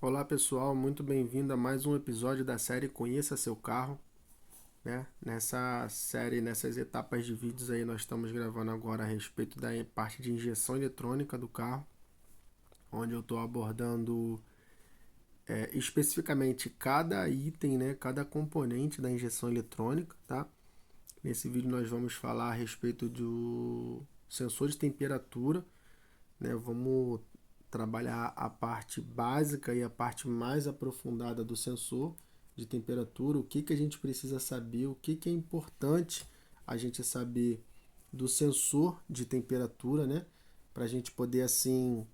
Olá pessoal, muito bem-vindo a mais um episódio da série Conheça Seu Carro, né? Nessa série, nessas etapas de vídeos aí, nós estamos gravando agora a respeito da parte de injeção eletrônica do carro, onde eu estou abordando especificamente cada item, né? Cada componente da injeção eletrônica, tá? Nesse vídeo nós vamos falar a respeito do sensor de temperatura, né? Vamos trabalhar a parte básica e a parte mais aprofundada do sensor de temperatura, o que a gente precisa saber, o que é importante a gente saber do sensor de temperatura, né? Para a gente poder assim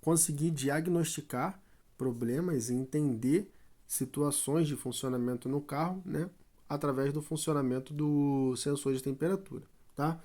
conseguir diagnosticar problemas e entender situações de funcionamento no carro, né? Através do funcionamento do sensor de temperatura, tá?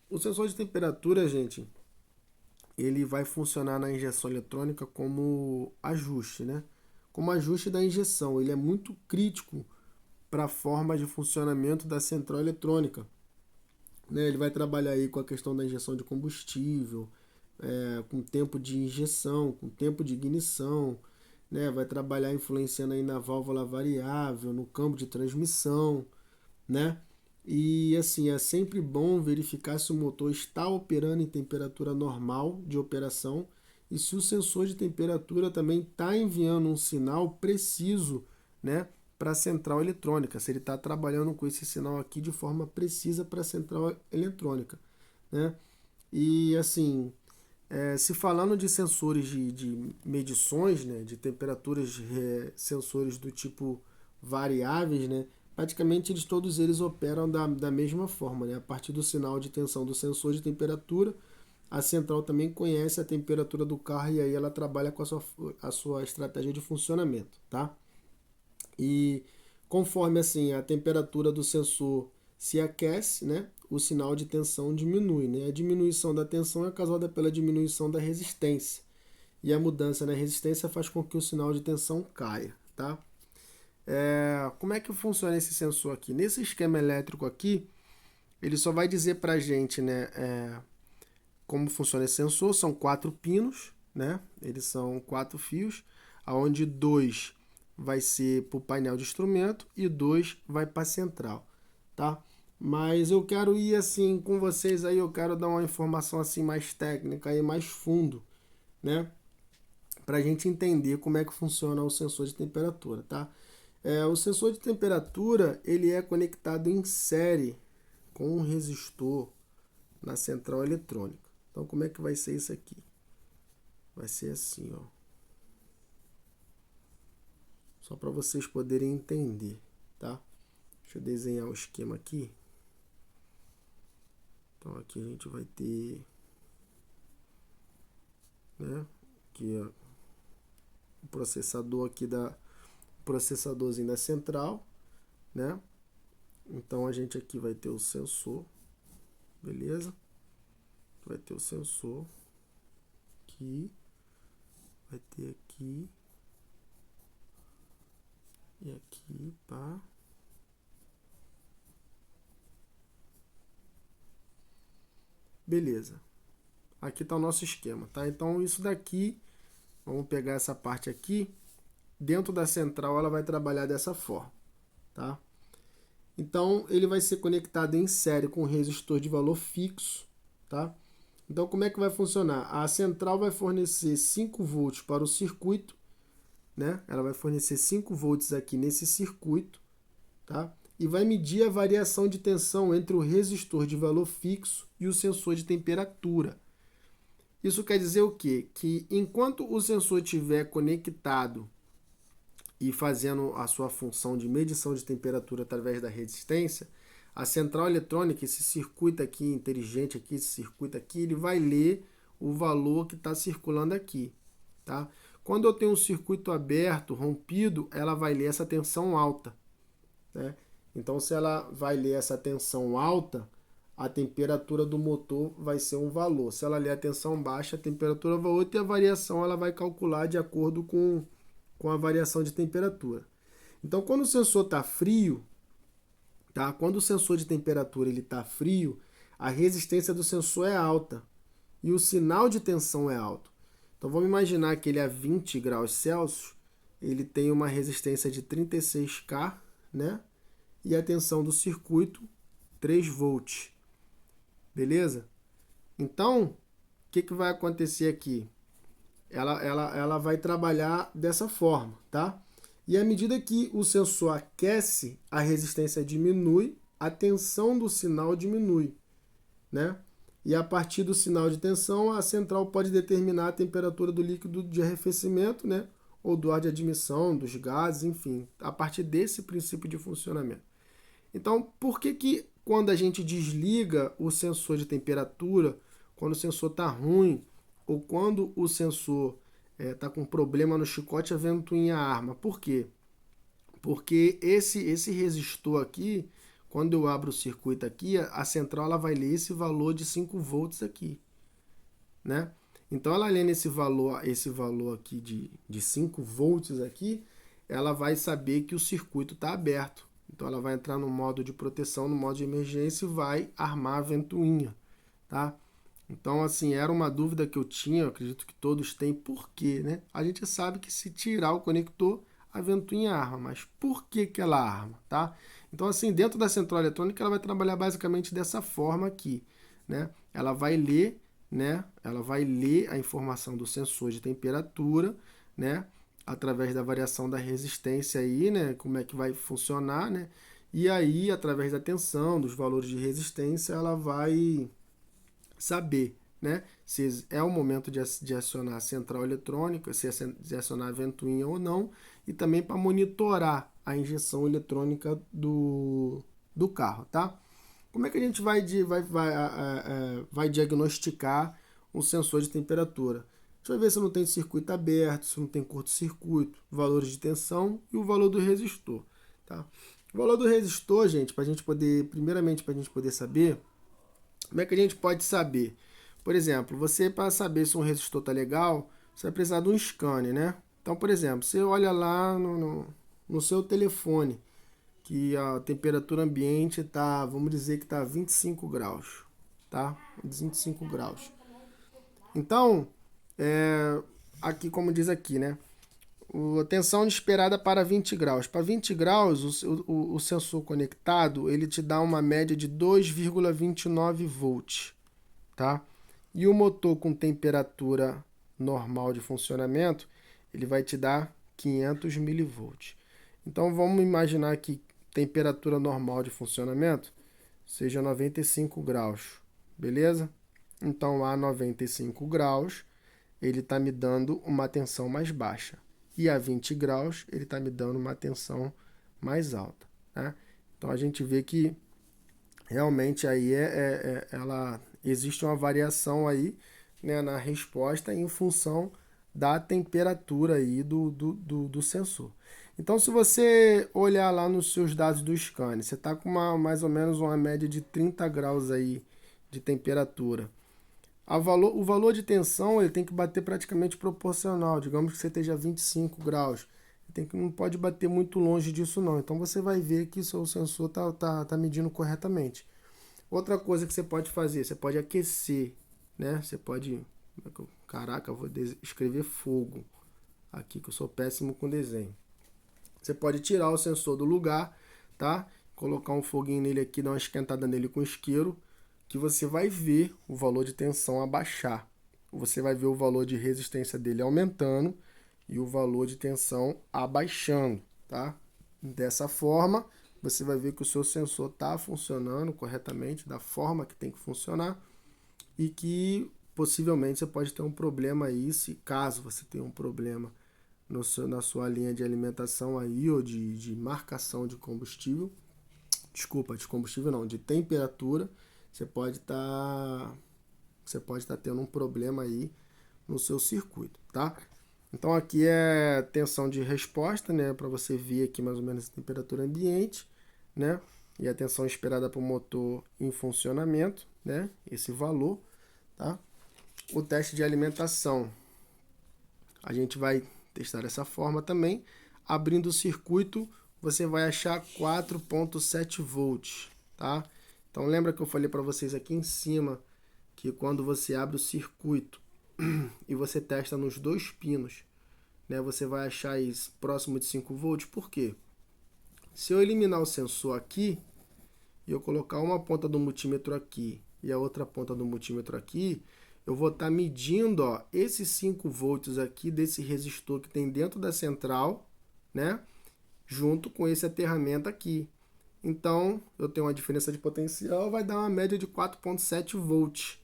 O sensor de temperatura, gente, ele vai funcionar na injeção eletrônica como ajuste, né? Como ajuste da injeção. Ele é muito crítico para a forma de funcionamento da central eletrônica, né? Ele vai trabalhar aí com a questão da injeção de combustível, com tempo de injeção, com tempo de ignição, né? Vai trabalhar influenciando aí na válvula variável, no campo de transmissão, né? E assim, é sempre bom verificar se o motor está operando em temperatura normal de operação e se o sensor de temperatura também está enviando um sinal preciso, né, para a central eletrônica, se ele está trabalhando com esse sinal aqui de forma precisa para a central eletrônica, né? E assim, se falando de sensores de medições, né, de temperaturas, sensores do tipo variáveis, né, praticamente todos eles operam da mesma forma. Né, a partir do sinal de tensão do sensor de temperatura, a central também conhece a temperatura do carro e aí ela trabalha com a sua estratégia de funcionamento. Tá? E conforme assim a temperatura do sensor se aquece, né, o sinal de tensão diminui. Né? A diminuição da tensão é causada pela diminuição da resistência. E a mudança na resistência faz com que o sinal de tensão caia. Tá? Como é que funciona esse sensor aqui? Nesse esquema elétrico aqui, ele só vai dizer para a gente, né, como funciona esse sensor. São 4 pinos, né? Eles são 4 fios, onde 2 vai ser para o painel de instrumento e 2 vai para a central, tá? Mas eu quero ir assim com vocês aí, eu quero dar uma informação assim mais técnica e mais fundo, né? Para a gente entender como é que funciona o sensor de temperatura, tá? O sensor de temperatura ele é conectado em série com um resistor na central eletrônica. Então como é que vai ser isso aqui? Vai ser assim, ó. Só para vocês poderem entender, tá? Deixa eu desenhar o esquema aqui. Então aqui a gente vai ter, né? Aqui ó, o processador aqui processadorzinho da central, né? Então a gente aqui vai ter o sensor, beleza? Vai ter o sensor aqui, vai ter aqui e aqui, pá. Beleza. Aqui está o nosso esquema, tá? Então isso daqui, vamos pegar essa parte aqui, dentro da central ela vai trabalhar dessa forma, tá? Então ele vai ser conectado em série com um resistor de valor fixo, tá? Então como é que vai funcionar? A central vai fornecer 5 volts para o circuito, né? Ela vai fornecer 5 volts aqui nesse circuito, tá? E vai medir a variação de tensão entre o resistor de valor fixo e o sensor de temperatura. Isso quer dizer o quê? Que enquanto o sensor estiver conectado e fazendo a sua função de medição de temperatura através da resistência, a central eletrônica, esse circuito aqui inteligente, aqui, esse circuito aqui, ele vai ler o valor que está circulando aqui. Tá? Quando eu tenho um circuito aberto, rompido, ela vai ler essa tensão alta. Né? Então, se ela vai ler essa tensão alta, a temperatura do motor vai ser um valor. Se ela ler a tensão baixa, a temperatura vai outra e a variação ela vai calcular de acordo com a variação de temperatura. Então, quando o sensor está frio, tá? Quando o sensor de temperatura está frio, a resistência do sensor é alta e o sinal de tensão é alto. Então vamos imaginar que ele a 20 graus Celsius, ele tem uma resistência de 36K, né? E a tensão do circuito 3 volts. Beleza? Então, o que vai acontecer aqui? Ela vai trabalhar dessa forma, tá? E à medida que o sensor aquece, a resistência diminui, a tensão do sinal diminui, né? E a partir do sinal de tensão, a central pode determinar a temperatura do líquido de arrefecimento, né? Ou do ar de admissão, dos gases, enfim, a partir desse princípio de funcionamento. Então, por que quando a gente desliga o sensor de temperatura, quando o sensor está ruim, ou quando o sensor está com problema no chicote, a ventoinha arma? Por quê? Porque esse resistor aqui, quando eu abro o circuito aqui, a central ela vai ler esse valor de 5 volts aqui, né? Então, ela lendo esse valor aqui de 5 volts aqui, ela vai saber que o circuito está aberto. Então, ela vai entrar no modo de proteção, no modo de emergência e vai armar a ventoinha, tá? Então, assim, era uma dúvida que eu tinha, eu acredito que todos têm, por quê, né? A gente sabe que se tirar o conector, a ventoinha arma, mas por que ela arma, tá? Então, assim, dentro da central eletrônica, ela vai trabalhar basicamente dessa forma aqui, né? Ela vai ler, né? Ela vai ler a informação do sensor de temperatura, né? Através da variação da resistência aí, né? Como é que vai funcionar, né? E aí, através da tensão, dos valores de resistência, ela vai saber, né, se é o momento de acionar a central eletrônica, se de acionar a ventoinha ou não, e também para monitorar a injeção eletrônica do carro, tá? Como é que a gente vai diagnosticar um sensor de temperatura? A gente vai ver se não tem circuito aberto, se não tem curto-circuito, valores de tensão e o valor do resistor, tá? O valor do resistor, gente, primeiramente para a gente poder saber, como é que a gente pode saber? Por exemplo, você para saber se um resistor está legal, você vai precisar de um scanner, né? Então, por exemplo, você olha lá no seu telefone que a temperatura ambiente está, vamos dizer que está 25 graus, tá? 25 graus. Então, aqui como diz aqui, né? A tensão esperada para 20 graus. Para 20 graus, o sensor conectado, ele te dá uma média de 2,29 volts, tá? E o motor com temperatura normal de funcionamento, ele vai te dar 500 milivolts. Então, vamos imaginar que temperatura normal de funcionamento seja 95 graus, beleza? Então, a 95 graus, ele está me dando uma tensão mais baixa. E a 20 graus, ele está me dando uma tensão mais alta, né? Então, a gente vê que realmente aí existe uma variação aí, né, na resposta em função da temperatura aí do sensor. Então, se você olhar lá nos seus dados do scanner, você está com mais ou menos uma média de 30 graus aí de temperatura. O valor de tensão ele tem que bater praticamente proporcional. Digamos que você esteja a 25 graus. Não pode bater muito longe disso não. Então você vai ver que o seu sensor tá medindo corretamente. Outra coisa que você pode fazer, você pode aquecer, né? Você pode... Caraca, eu vou escrever fogo aqui, que eu sou péssimo com desenho. Você pode tirar o sensor do lugar, tá? Colocar um foguinho nele aqui, dar uma esquentada nele com isqueiro, que você vai ver o valor de tensão abaixar. Você vai ver o valor de resistência dele aumentando e o valor de tensão abaixando, tá? Dessa forma, você vai ver que o seu sensor está funcionando corretamente, da forma que tem que funcionar, e que possivelmente você pode ter um problema aí, caso você tenha um problema na sua linha de alimentação aí, ou de marcação de combustível, de combustível não, de temperatura, você pode estar tendo um problema aí no seu circuito, tá? Então aqui é tensão de resposta, né, para você ver aqui mais ou menos a temperatura ambiente, né? E a tensão esperada para o motor em funcionamento, né? Esse valor, tá? O teste de alimentação, a gente vai testar dessa forma também. Abrindo o circuito, você vai achar 4,7 volts, tá? Então lembra que eu falei para vocês aqui em cima que quando você abre o circuito, e você testa nos 2 pinos, né, você vai achar isso próximo de 5 volts. Por quê? Se eu eliminar o sensor aqui e eu colocar uma ponta do multímetro aqui e a outra ponta do multímetro aqui, eu vou estar medindo, ó, esses 5 volts aqui desse resistor que tem dentro da central, né, junto com esse aterramento aqui. Então, eu tenho uma diferença de potencial, vai dar uma média de 4,7 volts,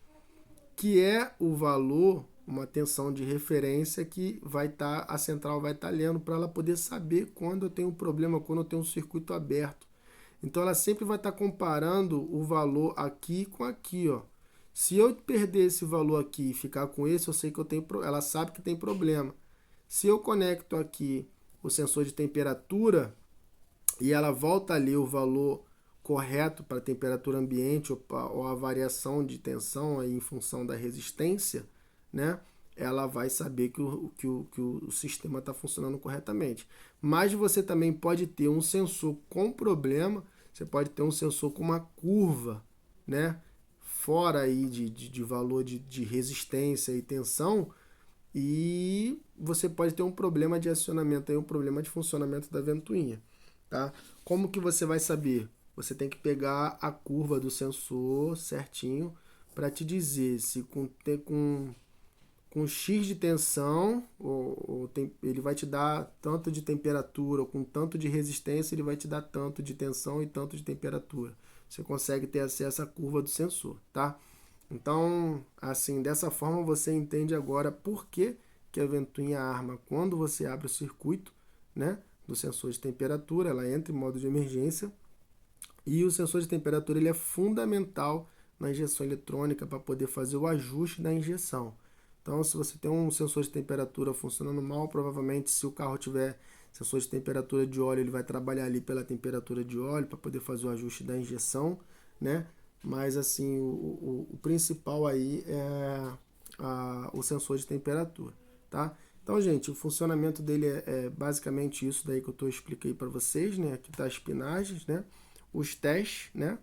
que é o valor, uma tensão de referência que a central vai estar lendo para ela poder saber quando eu tenho um problema, quando eu tenho um circuito aberto. Então, ela sempre vai estar comparando o valor aqui com aqui, ó. Se eu perder esse valor aqui e ficar com esse, eu sei que ela sabe que tem problema. Se eu conecto aqui o sensor de temperatura e ela volta a ler o valor correto para a temperatura ambiente ou a variação de tensão aí em função da resistência, né? Ela vai saber que o sistema está funcionando corretamente. Mas você também pode ter um sensor com problema, você pode ter um sensor com uma curva, né, fora aí de valor de resistência e tensão, e você pode ter um problema de acionamento, aí, um problema de funcionamento da ventoinha. Tá? Como que você vai saber? Você tem que pegar a curva do sensor certinho para te dizer se com X de tensão ele vai te dar tanto de temperatura, ou com tanto de resistência ele vai te dar tanto de tensão e tanto de temperatura. Você consegue ter acesso à curva do sensor, tá? Então, assim, dessa forma você entende agora por que a ventoinha arma quando você abre o circuito, né, do sensor de temperatura, ela entra em modo de emergência, e o sensor de temperatura ele é fundamental na injeção eletrônica para poder fazer o ajuste da injeção. Então, se você tem um sensor de temperatura funcionando mal, provavelmente se o carro tiver sensor de temperatura de óleo, ele vai trabalhar ali pela temperatura de óleo para poder fazer o ajuste da injeção, né? Mas assim, o principal aí é o sensor de temperatura, tá? Então, gente, o funcionamento dele é basicamente isso daí que eu expliquei para vocês, né? Aqui tá as pinagens, né? Os testes, né?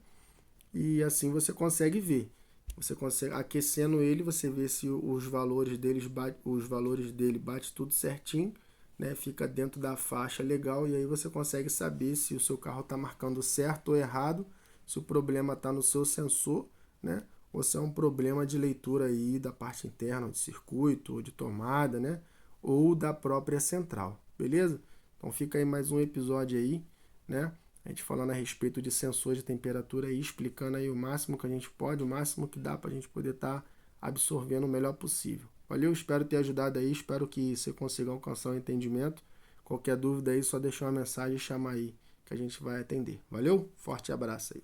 E assim você consegue ver. Você consegue, aquecendo ele, você vê se os valores dele bate tudo certinho, né? Fica dentro da faixa legal, e aí você consegue saber se o seu carro está marcando certo ou errado, se o problema está no seu sensor, né? Ou se é um problema de leitura aí da parte interna, de circuito, ou de tomada, né? Ou da própria central, beleza? Então fica aí mais um episódio aí, né? A gente falando a respeito de sensor de temperatura e explicando aí o máximo que a gente pode, o máximo que dá para a gente poder estar absorvendo o melhor possível. Valeu, espero ter ajudado aí, espero que você consiga alcançar o entendimento. Qualquer dúvida aí, só deixar uma mensagem e chamar aí, que a gente vai atender. Valeu, forte abraço aí.